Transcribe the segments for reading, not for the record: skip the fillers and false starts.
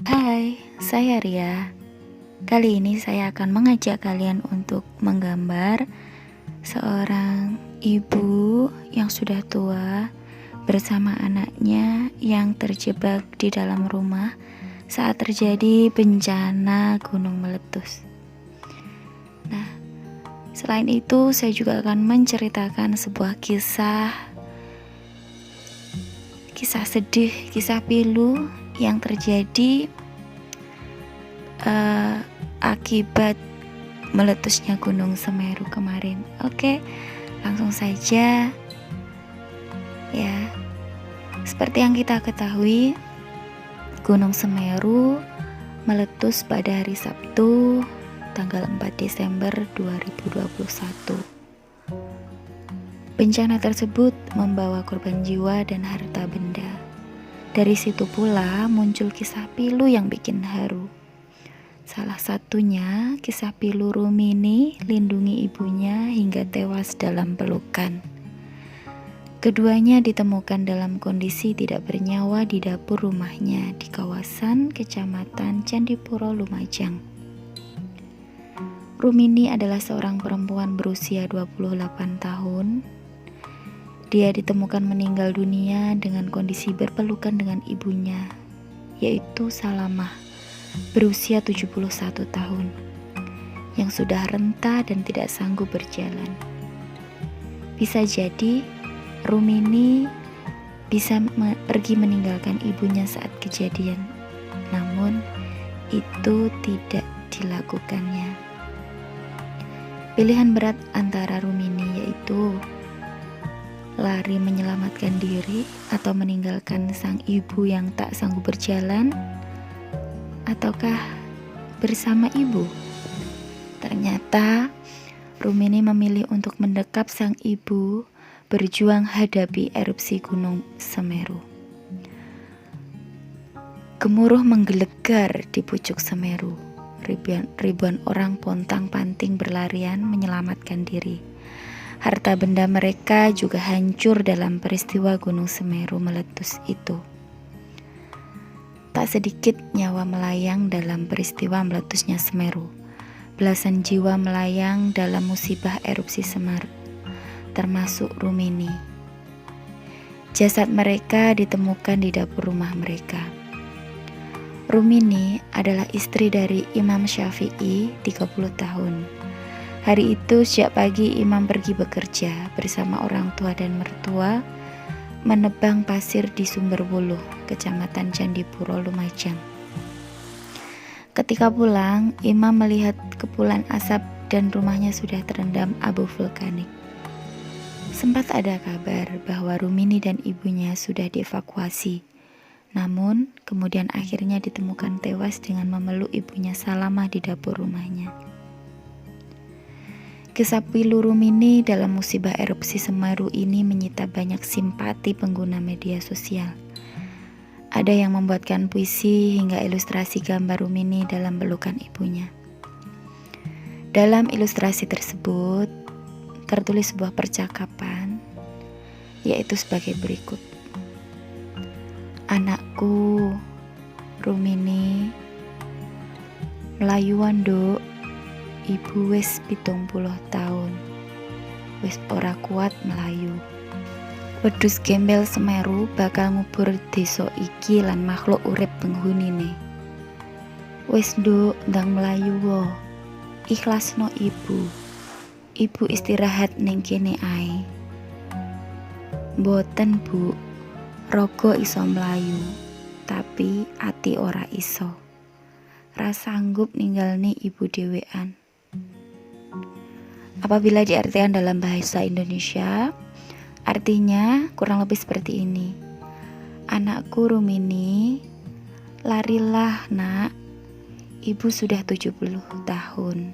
Hai, saya Ria. Kali ini saya akan mengajak kalian untuk menggambar seorang ibu yang sudah tua bersama anaknya yang terjebak di dalam rumah saat terjadi bencana gunung meletus. Nah, selain itu saya juga akan menceritakan sebuah kisah sedih, kisah pilu yang terjadi akibat meletusnya Gunung Semeru kemarin. Oke, langsung saja ya. Seperti yang kita ketahui, Gunung Semeru meletus pada hari Sabtu tanggal 4 Desember 2021. Bencana tersebut membawa korban jiwa dan harta benda. Dari situ pula muncul kisah pilu yang bikin haru. Salah satunya kisah pilu Rumini lindungi ibunya hingga tewas dalam pelukan. Keduanya ditemukan dalam kondisi tidak bernyawa di dapur rumahnya di kawasan Kecamatan Candipuro, Lumajang. Rumini adalah seorang perempuan berusia 28 tahun. Dia ditemukan meninggal dunia dengan kondisi berpelukan dengan ibunya, yaitu Salamah, berusia 71 tahun, yang sudah renta dan tidak sanggup berjalan. Bisa jadi Rumini bisa pergi meninggalkan ibunya saat kejadian, namun itu tidak dilakukannya. Pilihan berat antara Rumini yaitu lari menyelamatkan diri atau meninggalkan sang ibu yang tak sanggup berjalan, ataukah bersama ibu. Ternyata Rumini memilih untuk mendekap sang ibu, berjuang hadapi erupsi Gunung Semeru. Gemuruh menggelegar di pucuk Semeru. Ribuan orang pontang-panting berlarian menyelamatkan diri. Harta benda mereka juga hancur dalam peristiwa Gunung Semeru meletus itu. Tak sedikit nyawa melayang dalam peristiwa meletusnya Semeru. Belasan jiwa melayang dalam musibah erupsi Semeru, termasuk Rumini. Jasad mereka ditemukan di dapur rumah mereka. Rumini adalah istri dari Imam Syafi'i, 30 tahun. Hari itu sejak pagi Imam pergi bekerja bersama orang tua dan mertua menebang pasir di Sumberwuluh, Kecamatan Candipuro, Lumajang. Ketika pulang, Imam melihat kepulan asap dan rumahnya sudah terendam abu vulkanik. Sempat ada kabar bahwa Rumini dan ibunya sudah dievakuasi, namun kemudian akhirnya ditemukan tewas dengan memeluk ibunya Salamah di dapur rumahnya. Kisah pilu Rumini dalam musibah erupsi Semeru ini menyita banyak simpati pengguna media sosial. Ada yang membuatkan puisi hingga ilustrasi gambar Rumini dalam pelukan ibunya. Dalam ilustrasi tersebut tertulis sebuah percakapan, yaitu sebagai berikut. Anakku, Rumini, melayuan duk. Ibu wis 70 tahun, wis ora kuat melayu. Wedhus gembel Semeru bakal ngubur desa iki lan makhluk urip penghunine. Wis nduk ndang melayu wo, ikhlasno ibu. Ibu istirahat ning kene ae. Mboten bu, raga iso melayu, tapi ati ora iso. Ra sanggup ninggalne ibu dhewean. Apabila diartikan dalam bahasa Indonesia, artinya kurang lebih seperti ini. Anakku Rumini, larilah nak. Ibu sudah 70 tahun,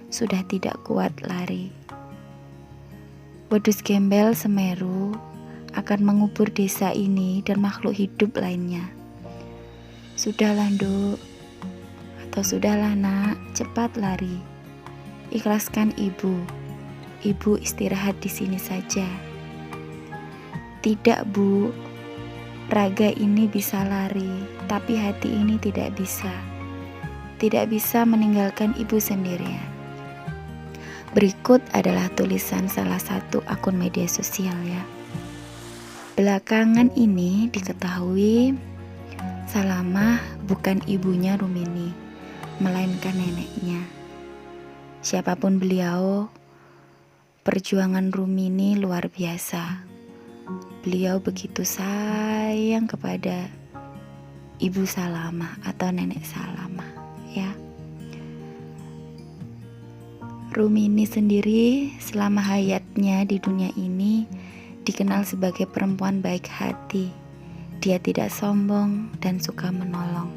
sudah tidak kuat lari. Wedhus gembel Semeru akan mengubur desa ini dan makhluk hidup lainnya. Sudahlah nduk, atau sudahlah nak, cepat lari. Ikhlaskan ibu. Ibu istirahat di sini saja. Tidak bu, raga ini bisa lari. tapi hati ini tidak bisa meninggalkan ibu sendirian. Berikut adalah tulisan salah satu akun media sosial ya. Belakangan ini diketahui Salamah bukan ibunya Rumini, melainkan neneknya. Siapapun beliau, perjuangan Rumini luar biasa. Beliau begitu sayang kepada ibu Salamah atau nenek Salamah ya. Rumini sendiri selama hayatnya di dunia ini dikenal sebagai perempuan baik hati. Dia tidak sombong dan suka menolong.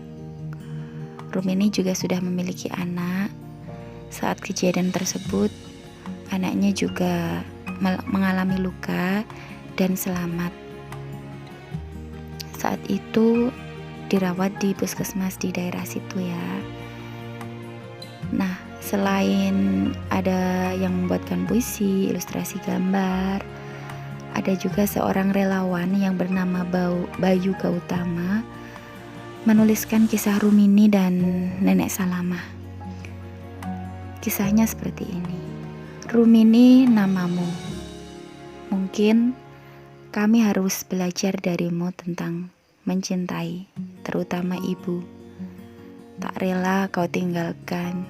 Rumini juga sudah memiliki anak. Saat kejadian tersebut, anaknya juga mengalami luka dan selamat. Saat itu dirawat di puskesmas di daerah situ ya. Nah, selain ada yang membuatkan puisi, ilustrasi gambar, ada juga seorang relawan yang bernama Bayu Gautama menuliskan kisah Rumini dan nenek Salamah. Kisahnya seperti ini. Rumini, namamu. Mungkin kami harus belajar darimu tentang mencintai, terutama ibu. Tak rela kau tinggalkan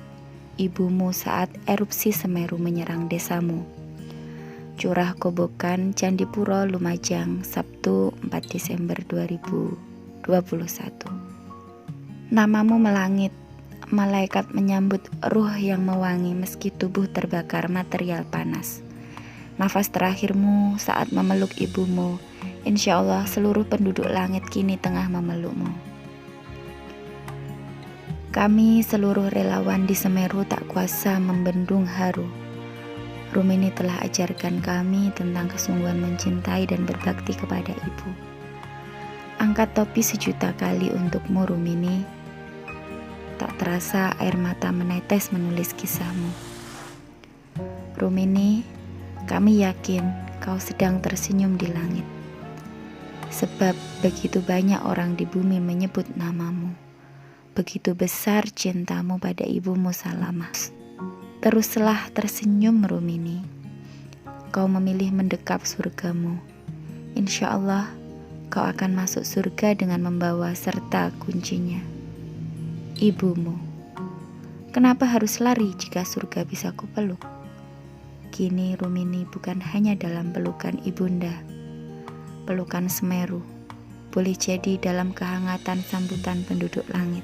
ibumu saat erupsi Semeru menyerang desamu. Curah Kobokan Candipuro Lumajang, Sabtu 4 Desember 2021. Namamu melangit, malaikat menyambut ruh yang mewangi meski tubuh terbakar material panas. Nafas terakhirmu saat memeluk ibumu, insya Allah seluruh penduduk langit kini tengah memelukmu. Kami seluruh relawan di Semeru tak kuasa membendung haru. Rumini telah ajarkan kami tentang kesungguhan mencintai dan berbakti kepada ibu. Angkat topi 1.000.000 kali untukmu Rumini. Tak terasa air mata menetes menulis kisahmu. Rumini, kami yakin kau sedang tersenyum di langit. Sebab begitu banyak orang di bumi menyebut namamu. Begitu besar cintamu pada ibumu Salamah. Teruslah tersenyum Rumini. Kau memilih mendekap surgamu. Insya Allah kau akan masuk surga dengan membawa serta kuncinya. Ibumu. Kenapa harus lari jika surga bisa kupeluk? Kini Rumini bukan hanya dalam pelukan ibunda. Pelukan Semeru boleh jadi dalam kehangatan sambutan penduduk langit.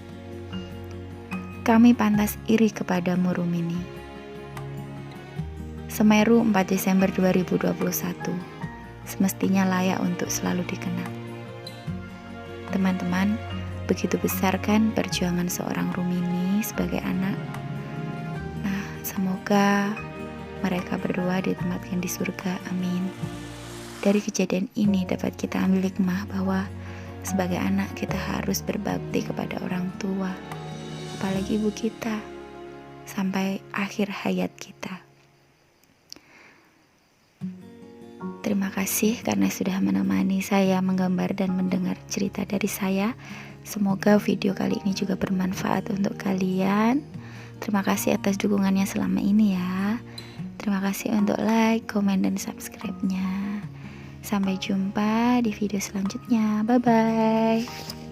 Kami pantas iri kepadamu Rumini. Semeru 4 Desember 2021 semestinya layak untuk selalu dikenang. Teman-teman, begitu besar kan perjuangan seorang Rumini sebagai anak. Nah, semoga mereka berdua ditempatkan di surga, amin. Dari kejadian ini dapat kita ambil hikmah bahwa sebagai anak kita harus berbakti kepada orang tua, apalagi ibu kita, sampai akhir hayat kita. Terima kasih karena sudah menemani saya menggambar dan mendengar cerita dari saya. Semoga video kali ini juga bermanfaat untuk kalian. Terima kasih atas dukungannya selama ini ya. Terima kasih untuk like, komen, dan subscribe-nya. Sampai jumpa di video selanjutnya. Bye-bye.